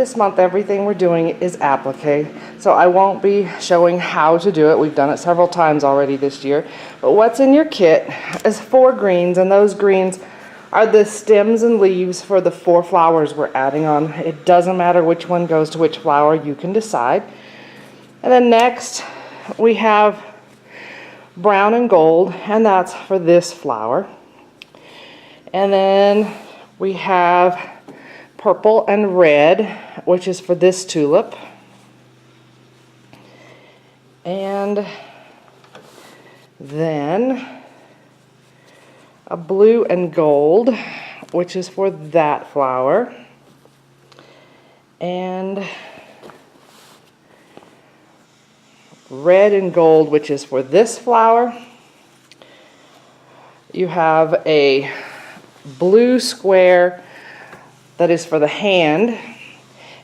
This month everything we're doing is applique, so I won't be showing how to do it. We've done it several times already this year. But what's in your kit is 4 greens, and those greens are the stems and leaves for the 4 flowers we're adding on. It doesn't matter which one goes to which flower, you can decide. And then next we have brown and gold, and that's for this flower. And then we have purple and red, which is for this tulip. And then a blue and gold, which is for that flower. And red and gold, which is for this flower. You have a blue square that is for the hand.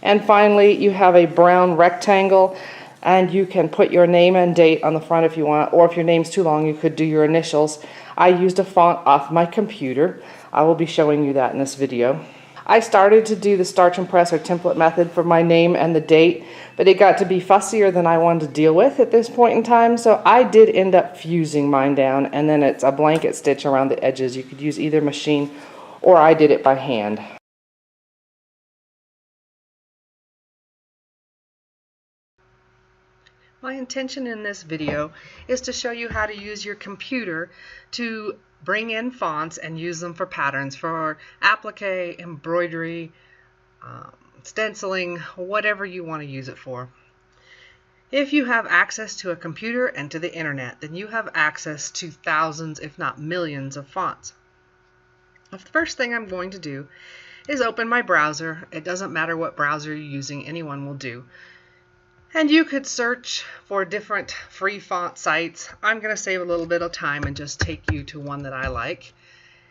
And finally, you have a brown rectangle, and you can put your name and date on the front if you want, or if your name's too long, you could do your initials. I used a font off my computer. I will be showing you that in this video. I started to do the starch and press or template method for my name and the date, but it got to be fussier than I wanted to deal with at this point in time, so I did end up fusing mine down, and then it's a blanket stitch around the edges. You could use either machine, or I did it by hand. My intention in this video is to show you how to use your computer to bring in fonts and use them for patterns, for applique, embroidery, stenciling, whatever you want to use it for. If you have access to a computer and to the internet, then you have access to thousands, if not millions, of fonts. The first thing I'm going to do is open my browser. It doesn't matter what browser you're using, anyone will do. And you could search for different free font sites. I'm going to save a little bit of time and just take you to one that I like.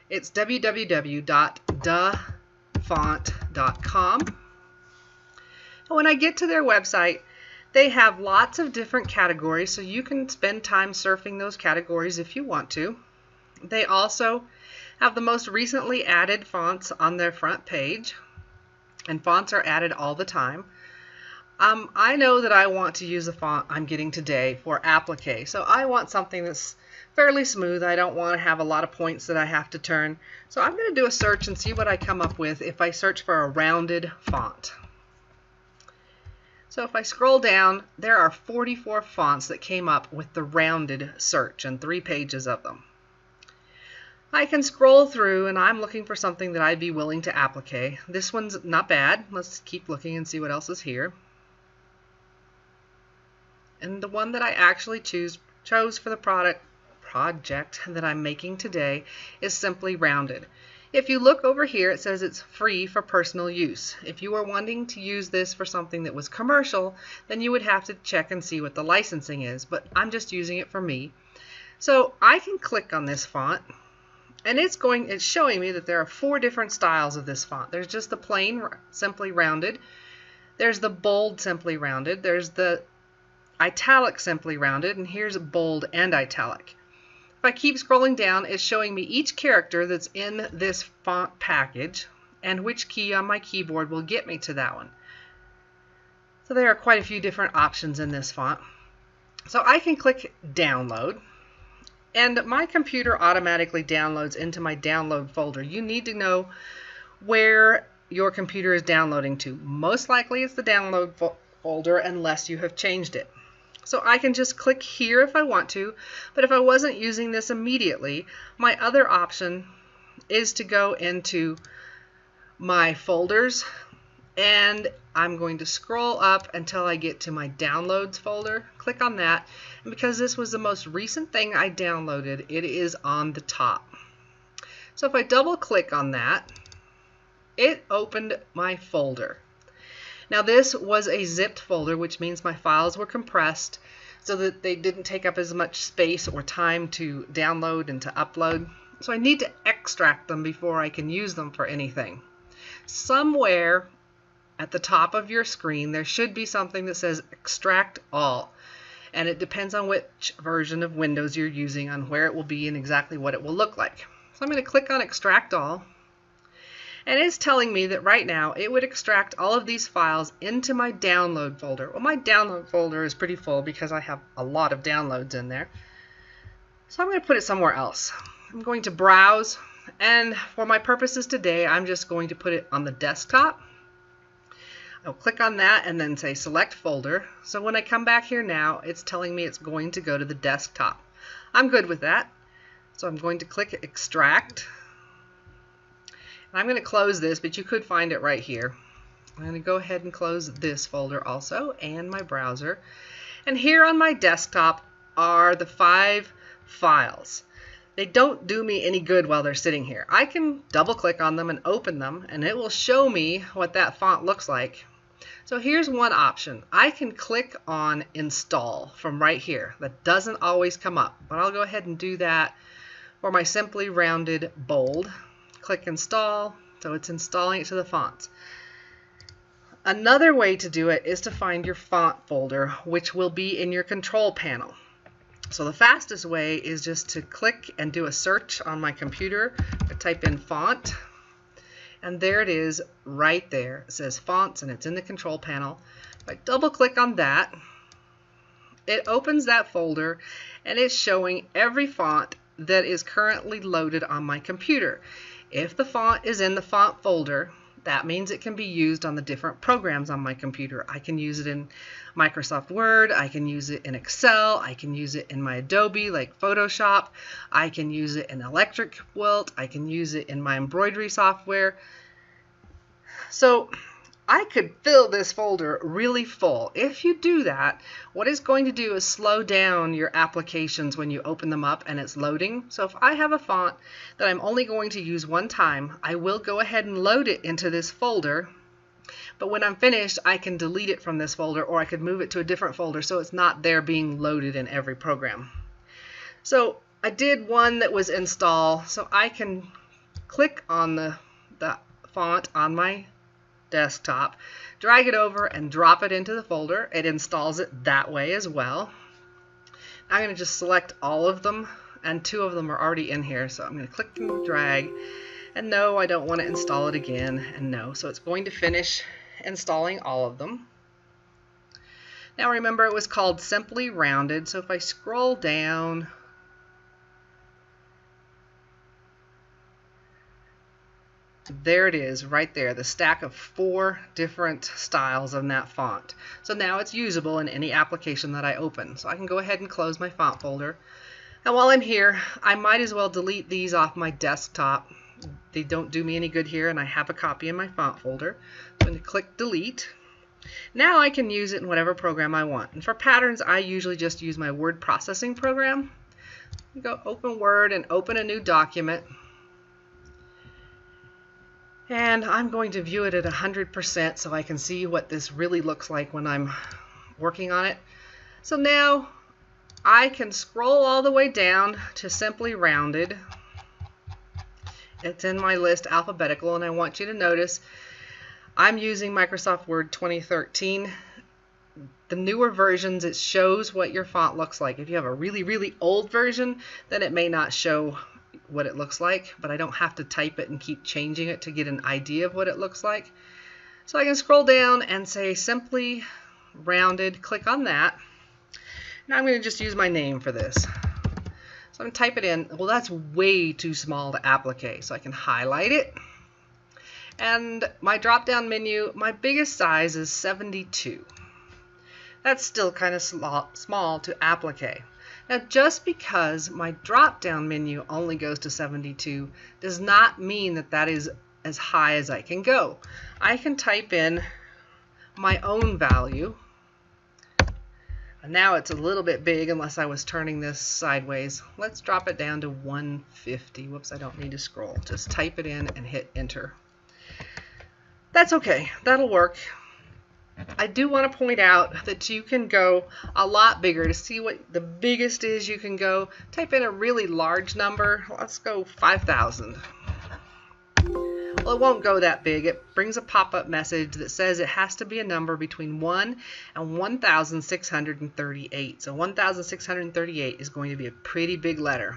It's www.dafont.com. And when I get to their website, they have lots of different categories, so you can spend time surfing those categories if you want to. They also have the most recently added fonts on their front page, and fonts are added all the time. I know that I want to use the font I'm getting today for applique, so I want something that's fairly smooth. I don't want to have a lot of points that I have to turn. So I'm going to do a search and see what I come up with if I search for a rounded font. So if I scroll down, there are 44 fonts that came up with the rounded search and 3 pages of them. I can scroll through, and I'm looking for something that I'd be willing to applique. This one's not bad. Let's keep looking and see what else is here. And the one that I actually chose for the project that I'm making today is Simply Rounded. If you look over here, it says it's free for personal use. If you were wanting to use this for something that was commercial, then you would have to check and see what the licensing is, but I'm just using it for me. So I can click on this font, and it's showing me that there are 4 different styles of this font. There's just the plain Simply Rounded. There's the bold Simply Rounded. There's the italic Simply Rounded, and here's bold and italic. If I keep scrolling down, it's showing me each character that's in this font package and which key on my keyboard will get me to that one. So there are quite a few different options in this font. So I can click download, and my computer automatically downloads into my download folder. You need to know where your computer is downloading to. Most likely it's the download folder unless you have changed it. So I can just click here if I want to, but if I wasn't using this immediately, my other option is to go into my folders, and I'm going to scroll up until I get to my downloads folder. Click on that, and because this was the most recent thing I downloaded, it is on the top. So if I double click on that, it opened my folder. Now this was a zipped folder, which means my files were compressed so that they didn't take up as much space or time to download and to upload. So I need to extract them before I can use them for anything. Somewhere at the top of your screen there should be something that says Extract All, and it depends on which version of Windows you're using on where it will be and exactly what it will look like. So I'm going to click on Extract All. And it's telling me that right now it would extract all of these files into my download folder. Well, my download folder is pretty full because I have a lot of downloads in there. So I'm going to put it somewhere else. I'm going to browse, and for my purposes today, I'm just going to put it on the desktop. I'll click on that and then say select folder. So when I come back here now, it's telling me it's going to go to the desktop. I'm good with that. So I'm going to click extract. And I'm going to close this, but you could find it right here. I'm going to go ahead and close this folder also and my browser. And here on my desktop are the 5 files. They don't do me any good while they're sitting here. I can double click on them and open them, and it will show me what that font looks like. So here's one option. I can click on install from right here. That doesn't always come up, but I'll go ahead and do that for my Simply Rounded Bold. Click install, so it's installing it to the fonts. Another way to do it is to find your font folder, which will be in your control panel. So the fastest way is just to click and do a search on my computer. I type in font, and there it is right there. It says fonts, and it's in the control panel. If I double click on that, it opens that folder, and it's showing every font that is currently loaded on my computer. If the font is in the font folder, that means it can be used on the different programs on my computer. I can use it in Microsoft Word, I can use it in Excel, I can use it in my Adobe like Photoshop, I can use it in Electric Quilt, I can use it in my embroidery software. So I could fill this folder really full. If you do that, what it's going to do is slow down your applications when you open them up and it's loading. So if I have a font that I'm only going to use one time, I will go ahead and load it into this folder. But when I'm finished, I can delete it from this folder, or I could move it to a different folder so it's not there being loaded in every program. So I did one that was install, so I can click on the font on my desktop, drag it over and drop it into the folder. It installs it that way as well. I'm going to just select all of them, and 2 of them are already in here, so I'm going to click and drag, and no, I don't want to install it again, and no. So it's going to finish installing all of them. Now remember, it was called Simply Rounded, so if I scroll down, there it is right there, the stack of 4 different styles of that font. So now it's usable in any application that I open. So I can go ahead and close my font folder. And while I'm here, I might as well delete these off my desktop. They don't do me any good here, and I have a copy in my font folder. I'm going to click delete. Now I can use it in whatever program I want. And for patterns, I usually just use my word processing program. Go open Word and open a new document. And I'm going to view it at 100% so I can see what this really looks like when I'm working on it. So now I can scroll all the way down to Simply Rounded. It's in my list alphabetical, and I want you to notice I'm using Microsoft Word 2013. The newer versions, it shows what your font looks like. If you have a really, really old version, then it may not show what it looks like, but I don't have to type it and keep changing it to get an idea of what it looks like. So I can scroll down and say Simply Rounded, click on that. Now I'm going to just use my name for this. So I'm going to type it in. Well, that's way too small to applique, so I can highlight it. And my drop-down menu, my biggest size is 72. That's still kind of small to applique. Now, just because my drop-down menu only goes to 72 does not mean that that is as high as I can go. I can type in my own value. And now it's a little bit big unless I was turning this sideways. Let's drop it down to 150. Whoops, I don't need to scroll. Just type it in and hit enter. That's okay. That'll work. I do want to point out that you can go a lot bigger. To see what the biggest is you can go, type in a really large number. Let's go 5,000. Well, it won't go that big. It brings a pop-up message that says it has to be a number between 1 and 1,638. So 1,638 is going to be a pretty big letter.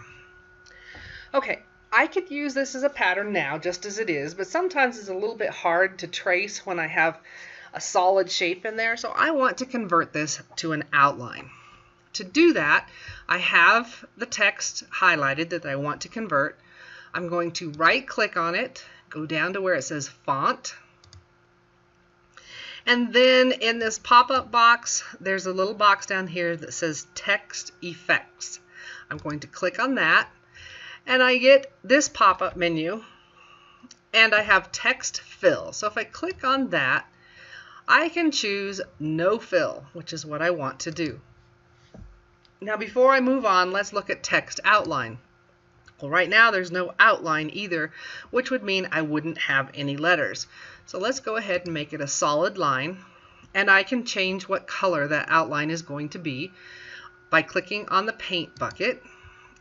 Okay, I could use this as a pattern now, just as it is, but sometimes it's a little bit hard to trace when I have a solid shape in there, so I want to convert this to an outline. To do that, I have the text highlighted that I want to convert. I'm going to right-click on it, go down to where it says Font, and then in this pop-up box, there's a little box down here that says Text Effects. I'm going to click on that, and I get this pop-up menu, and I have Text Fill. So if I click on that, I can choose No Fill, which is what I want to do. Now before I move on, let's look at Text Outline. Well, right now there's no outline either, which would mean I wouldn't have any letters. So let's go ahead and make it a solid line, and I can change what color that outline is going to be by clicking on the paint bucket,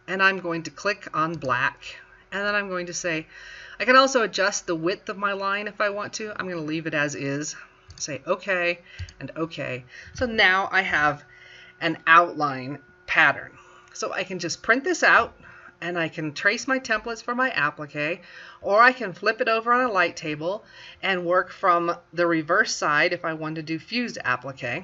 and I'm going to click on black, and then I'm going to say, I can also adjust the width of my line if I want to. I'm going to leave it as is, say OK and OK. So now I have an outline pattern. So I can just print this out, and I can trace my templates for my applique, or I can flip it over on a light table and work from the reverse side if I want to do fused applique.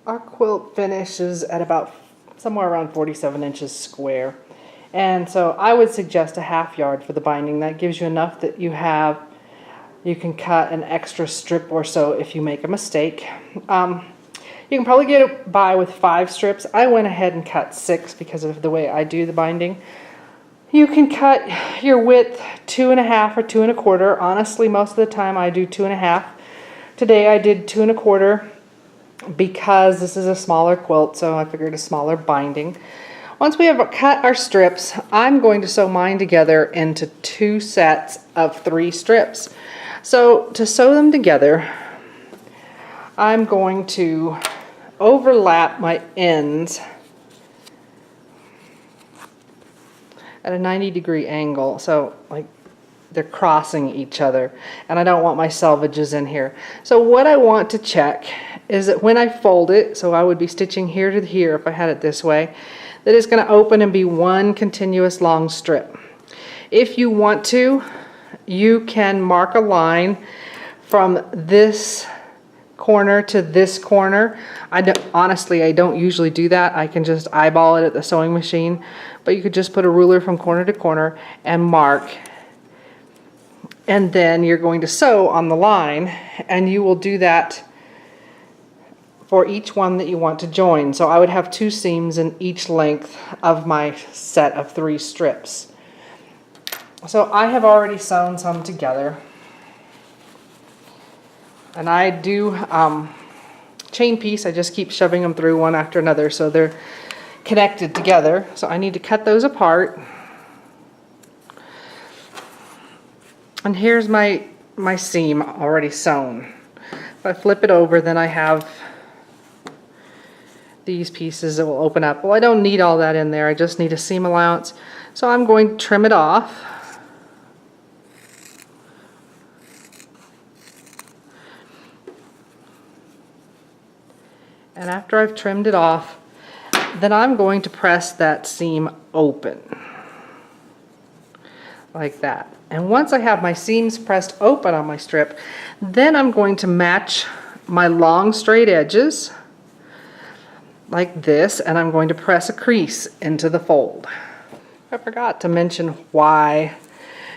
Our quilt finishes at about somewhere around 47 inches square. And so I would suggest a 1/2 yard for the binding. That gives you enough that you can cut an extra strip or so if you make a mistake. You can probably get by with 5 strips. I went ahead and cut 6 because of the way I do the binding. You can cut your width 2.5 or 2 1/4. Honestly, most of the time I do 2 1/2. Today I did 2 1/4 because this is a smaller quilt, so I figured a smaller binding. Once we have cut our strips, I'm going to sew mine together into 2 sets of 3 strips. So to sew them together, I'm going to overlap my ends at a 90-degree angle, so like they're crossing each other, and I don't want my selvages in here. So what I want to check is that when I fold it, so I would be stitching here to here if I had it this way, that it's going to open and be one continuous long strip. If you want to, you can mark a line from this corner to this corner. Honestly, I don't usually do that. I can just eyeball it at the sewing machine, but you could just put a ruler from corner to corner and mark. and then you're going to sew on the line, and you will do that for each one that you want to join. So I would have 2 seams in each length of my set of 3 strips. So I have already sewn some together, and I do chain piece. I just keep shoving them through one after another so they're connected together. So I need to cut those apart. And here's my seam already sewn. If I flip it over, then I have these pieces that will open up. Well, I don't need all that in there. I just need a seam allowance. So I'm going to trim it off. And after I've trimmed it off, then I'm going to press that seam open. Like that. And once I have my seams pressed open on my strip, then I'm going to match my long straight edges like this, and I'm going to press a crease into the fold. I forgot to mention why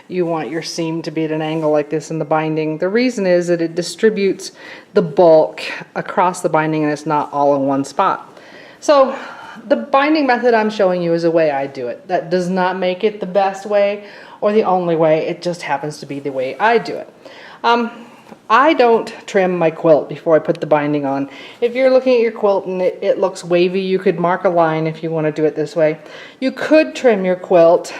you want your seam to be at an angle like this in the binding. The reason is that it distributes the bulk across the binding and it's not all in one spot. So the binding method I'm showing you is the way I do it. That does not make it the best way or the only way. It just happens to be the way I do it. I don't trim my quilt before I put the binding on. If you're looking at your quilt and it looks wavy, you could mark a line if you want to do it this way. You could trim your quilt,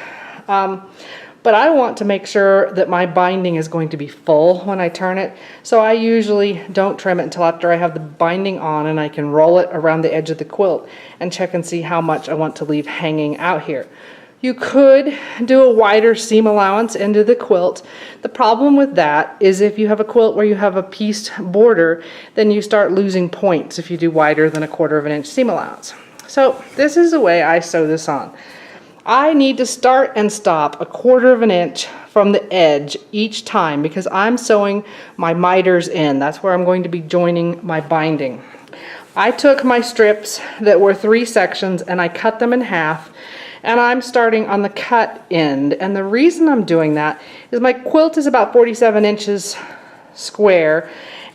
but I want to make sure that my binding is going to be full when I turn it. So I usually don't trim it until after I have the binding on and I can roll it around the edge of the quilt and check and see how much I want to leave hanging out here. You could do a wider seam allowance into the quilt. The problem with that is if you have a quilt where you have a pieced border, then you start losing points if you do wider than a 1/4 inch seam allowance. So this is the way I sew this on. I need to start and stop a 1/4 inch from the edge each time because I'm sewing my miters in. That's where I'm going to be joining my binding. I took my strips that were 3 sections and I cut them in half, and I'm starting on the cut end. And the reason I'm doing that is my quilt is about 47 inches square,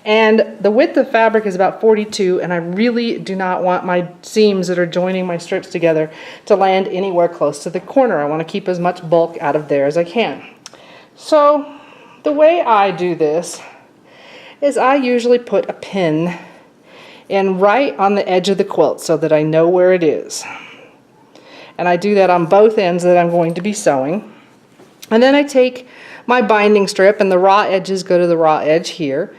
and the width of fabric is about 42, and I really do not want my seams that are joining my strips together to land anywhere close to the corner. I want to keep as much bulk out of there as I can. So the way I do this is I usually put a pin in right on the edge of the quilt so that I know where it is. And I do that on both ends that I'm going to be sewing. And then I take my binding strip, and the raw edges go to the raw edge here.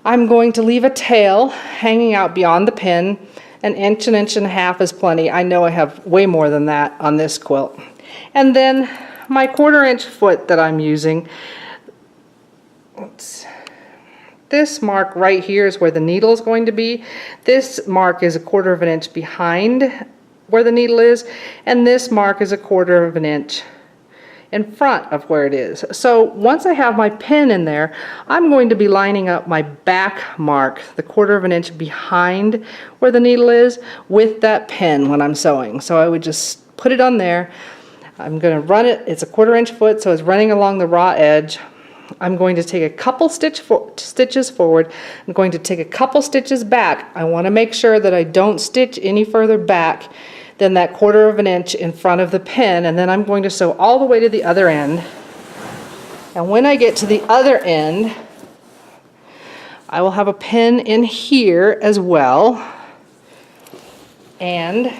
I'm going to leave a tail hanging out beyond the pin. An inch and a half is plenty. I know I have way more than that on this quilt. And then my 1/4 inch foot that I'm using, this mark right here is where the needle is going to be. This mark is a 1/4 inch behind where the needle is, and this mark is a 1/4 inch in front of where it is. So once I have my pin in there, I'm going to be lining up my back mark, the 1/4 inch behind where the needle is, with that pin when I'm sewing. So I would just put it on there. I'm going to run it. It's a 1/4 inch foot, so it's running along the raw edge. I'm going to take a couple stitches forward. I'm going to take a couple stitches back. I want to make sure that I don't stitch any further back than that 1/4 inch in front of the pin, and then I'm going to sew all the way to the other end. And when I get to the other end, I will have a pin in here as well, and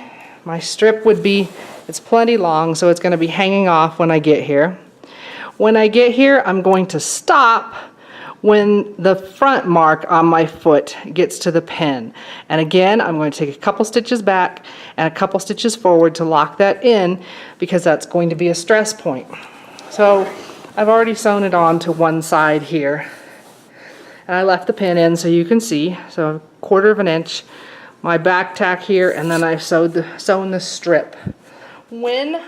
my strip would be, it's plenty long, so it's going to be hanging off when I get here. When I get here, I'm going to stop when the front mark on my foot gets to the pin. And again, I'm going to take a couple stitches back and a couple stitches forward to lock that in, because that's going to be a stress point. So I've already sewn it on to one side here, and I left the pin in so you can see. So 1/4 inch, my back tack here, and then I've sewn the strip. When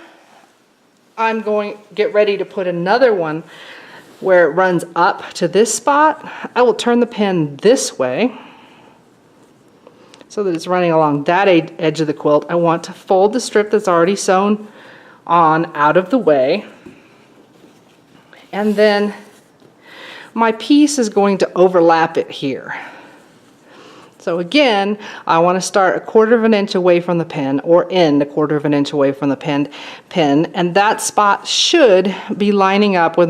I'm going to get ready to put another one where it runs up to this spot, I will turn the pin this way so that it's running along that edge of the quilt. I want to fold the strip that's already sewn on out of the way, and then my piece is going to overlap it here. So again, I want to start 1/4 of an inch away from the pin, or end 1/4 of an inch away from the pin, and that spot should be lining up with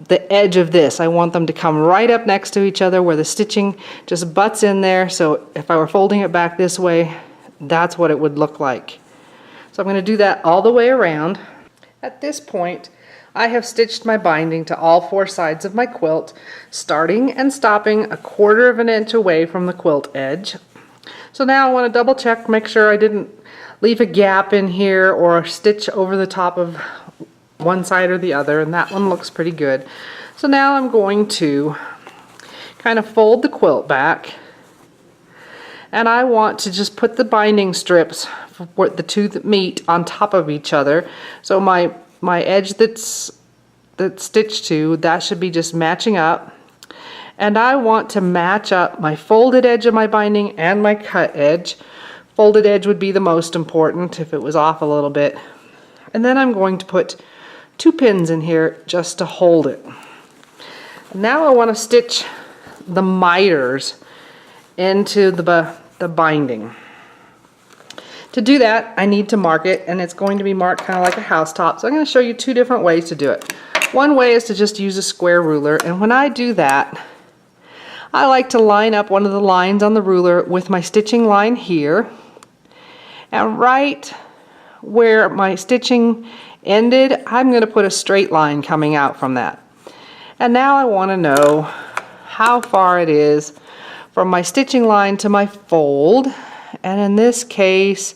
the edge of this. I want them to come right up next to each other where the stitching just butts in there. So if I were folding it back this way, that's what it would look like. So I'm going to do that all the way around. At this point, I have stitched my binding to all 4 sides of my quilt, starting and stopping 1/4 of an inch away from the quilt edge. So now I want to double check, make sure I didn't leave a gap in here or stitch over the top of one side or the other, and that one looks pretty good. So now I'm going to kind of fold the quilt back, and I want to just put the binding strips for the two that meet on top of each other. So my edge that's stitched to, that should be just matching up. And I want to match up my folded edge of my binding and my cut edge. Folded edge would be the most important if it was off a little bit. And then I'm going to put 2 pins in here just to hold it. Now I want to stitch the miters into the binding. To do that, I need to mark it, and it's going to be marked kind of like a house top. So I'm going to show you 2 different ways to do it. One way is to just use a square ruler, and when I do that, I like to line up one of the lines on the ruler with my stitching line here, and right where my stitching ended, I'm going to put a straight line coming out from that. And now I want to know how far it is from my stitching line to my fold, and in this case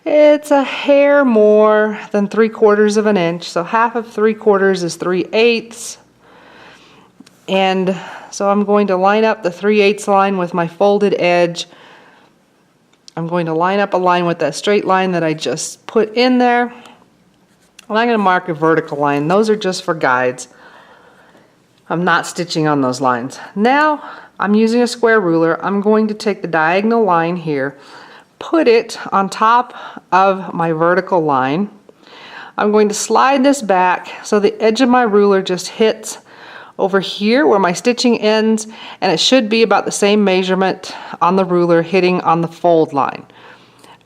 it's a hair more than 3/4 of an inch, so half of 3/4 is 3/8, and so I'm going to line up the 3/8 line with my folded edge. I'm going to line up a line with that straight line that I just put in there, and I'm going to mark a vertical line. Those are just for guides. I'm not stitching on those lines. Now I'm using a square ruler. I'm going to take the diagonal line here, put it on top of my vertical line. I'm going to slide this back so the edge of my ruler just hits over here where my stitching ends, and it should be about the same measurement on the ruler hitting on the fold line.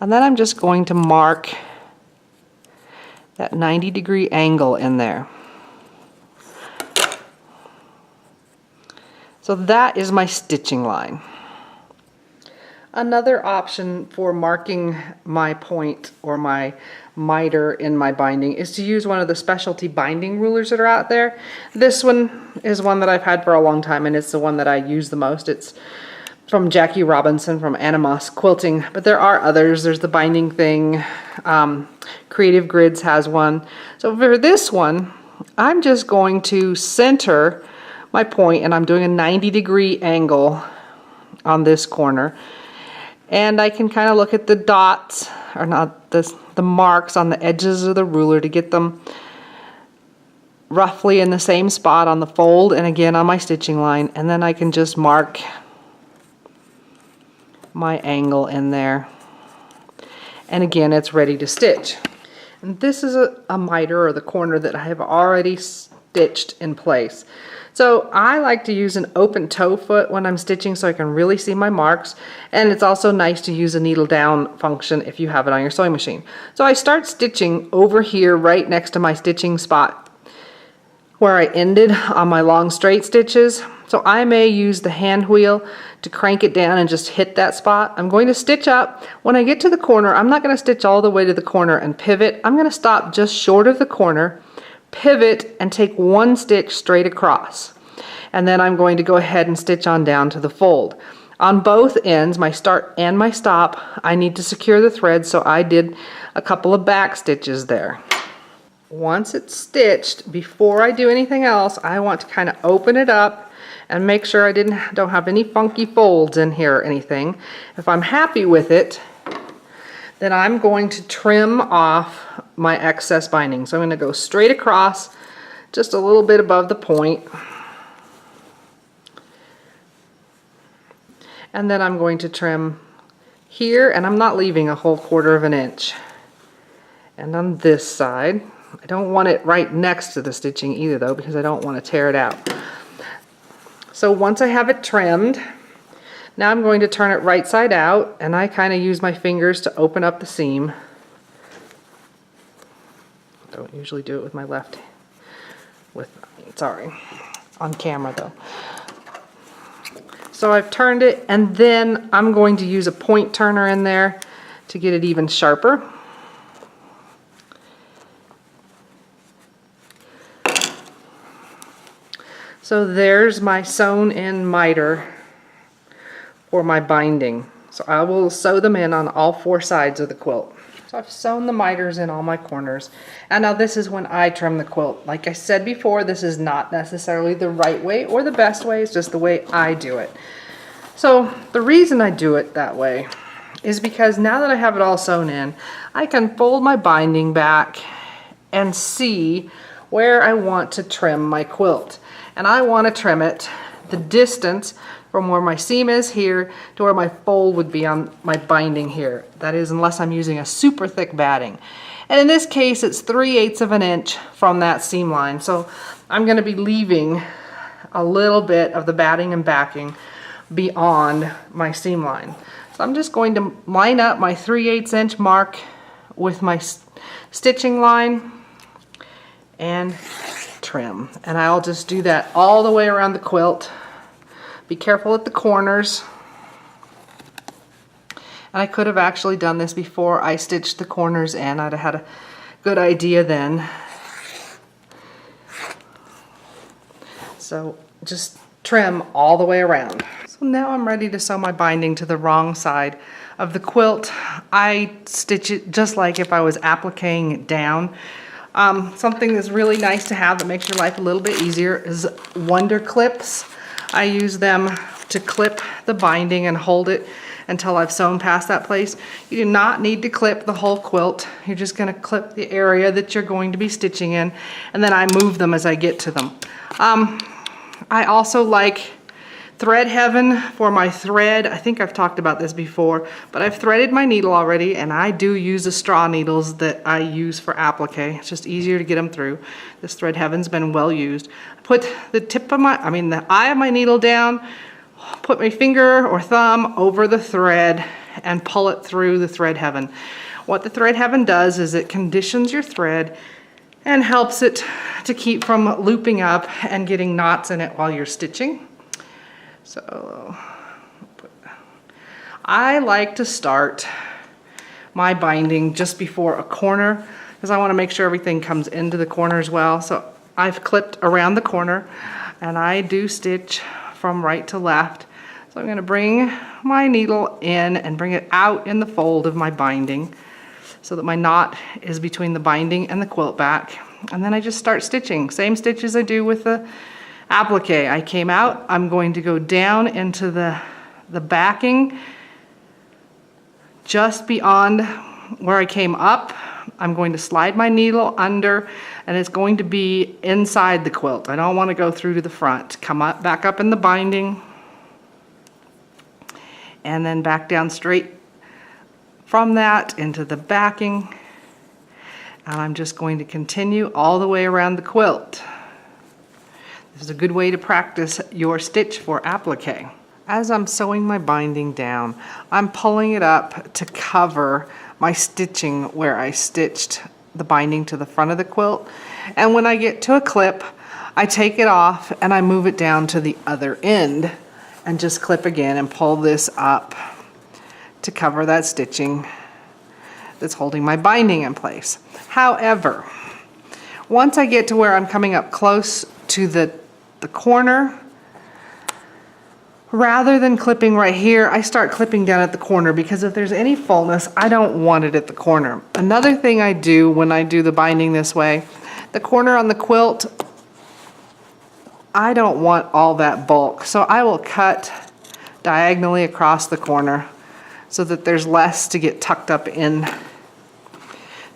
And then I'm just going to mark that 90-degree angle in there. So that is my stitching line. Another option for marking my point or my miter in my binding is to use one of the specialty binding rulers that are out there. This one is one that I've had for a long time, and it's the one that I use the most. It's from Jackie Robinson from Anna Moss Quilting, but there are others. There's the Binding Thing. Creative Grids has one. So for this one, I'm just going to center my point, and I'm doing a 90-degree angle on this corner, and I can kind of look at the dots, or not the marks on the edges of the ruler to get them roughly in the same spot on the fold and again on my stitching line, and then I can just mark my angle in there, and again it's ready to stitch. And this is a miter, or the corner, that I have already stitched in place. So I like to use an open toe foot when I'm stitching so I can really see my marks, and it's also nice to use a needle down function if you have it on your sewing machine. So I start stitching over here right next to my stitching spot where I ended on my long straight stitches. So I may use the hand wheel to crank it down and just hit that spot. I'm going to stitch up. When I get to the corner, I'm not going to stitch all the way to the corner and pivot. I'm going to stop just short of the corner, pivot, and take 1 stitch straight across, and then I'm going to go ahead and stitch on down to the fold. On both ends, my start and my stop, I need to secure the thread, so I did a couple of back stitches there. Once it's stitched, before I do anything else, I want to kind of open it up and make sure I don't have any funky folds in here or anything. If I'm happy with it, then I'm going to trim off my excess binding. So I'm going to go straight across, just a little bit above the point, and then I'm going to trim here, and I'm not leaving a whole 1/4 of an inch. And on this side, I don't want it right next to the stitching either though, because I don't want to tear it out. So once I have it trimmed, now I'm going to turn it right side out, and I kind of use my fingers to open up the seam. Don't usually do it with my left, sorry, on camera though. So I've turned it, and then I'm going to use a point turner in there to get it even sharper. So there's my sewn in miter for my binding. So I will sew them in on all 4 sides of the quilt. So I've sewn the miters in all my corners. And now this is when I trim the quilt. Like I said before, this is not necessarily the right way or the best way, it's just the way I do it. So the reason I do it that way is because now that I have it all sewn in, I can fold my binding back and see where I want to trim my quilt. And I want to trim it the distance from where my seam is here to where my fold would be on my binding here. That is, unless I'm using a super thick batting. And in this case, it's 3/8 of an inch from that seam line. So I'm going to be leaving a little bit of the batting and backing beyond my seam line. So I'm just going to line up my 3/8 inch mark with my stitching line and trim. And I'll just do that all the way around the quilt. Be careful at the corners. And I could have actually done this before I stitched the corners in. I'd have had a good idea then. So just trim all the way around. So now I'm ready to sew my binding to the wrong side of the quilt. I stitch it just like if I was appliquing it down. Something that's really nice to have that makes your life a little bit easier is Wonder Clips. I use them to clip the binding and hold it until I've sewn past that place. You do not need to clip the whole quilt. You're just going to clip the area that you're going to be stitching in, and then I move them as I get to them. I also like Thread Heaven for my thread. I think I've talked about this before, but I've threaded my needle already, and I do use the straw needles that I use for applique. It's just easier to get them through. This Thread Heaven's been well used. Put the the eye of my needle down, put my finger or thumb over the thread, and pull it through the Thread Heaven. What the Thread Heaven does is it conditions your thread and helps it to keep from looping up and getting knots in it while you're stitching. So I like to start my binding just before a corner because I want to make sure everything comes into the corner as well. So I've clipped around the corner, and I do stitch from right to left. So I'm going to bring my needle in and bring it out in the fold of my binding so that my knot is between the binding and the quilt back. And then I just start stitching. Same stitch as I do with the applique. I came out, I'm going to go down into the backing just beyond where I came up. I'm going to slide my needle under, and it's going to be inside the quilt. I don't want to go through to the front. Come up, back up in the binding, and then back down straight from that into the backing. And I'm just going to continue all the way around the quilt. This is a good way to practice your stitch for applique. As I'm sewing my binding down, I'm pulling it up to cover my stitching where I stitched the binding to the front of the quilt. And when I get to a clip, I take it off and I move it down to the other end and just clip again and pull this up to cover that stitching that's holding my binding in place. However, once I get to where I'm coming up close to the corner, rather than clipping right here, I start clipping down at the corner because if there's any fullness, I don't want it at the corner. Another thing I do when I do the binding this way, the corner on the quilt, I don't want all that bulk, so I will cut diagonally across the corner so that there's less to get tucked up in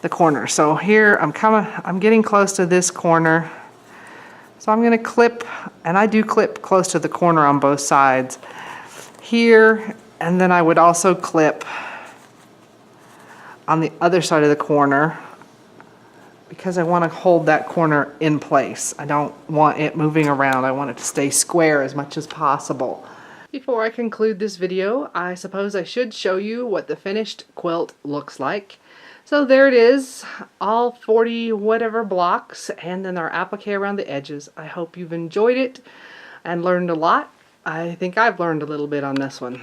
the corner. So here I'm getting close to this corner. So I'm going to clip, and I do clip close to the corner on both sides here, and then I would also clip on the other side of the corner because I want to hold that corner in place. I don't want it moving around. I want it to stay square as much as possible. Before I conclude this video, I suppose I should show you what the finished quilt looks like. So there it is, all 40 whatever blocks, and then our applique around the edges. I hope you've enjoyed it and learned a lot. I think I've learned a little bit on this one.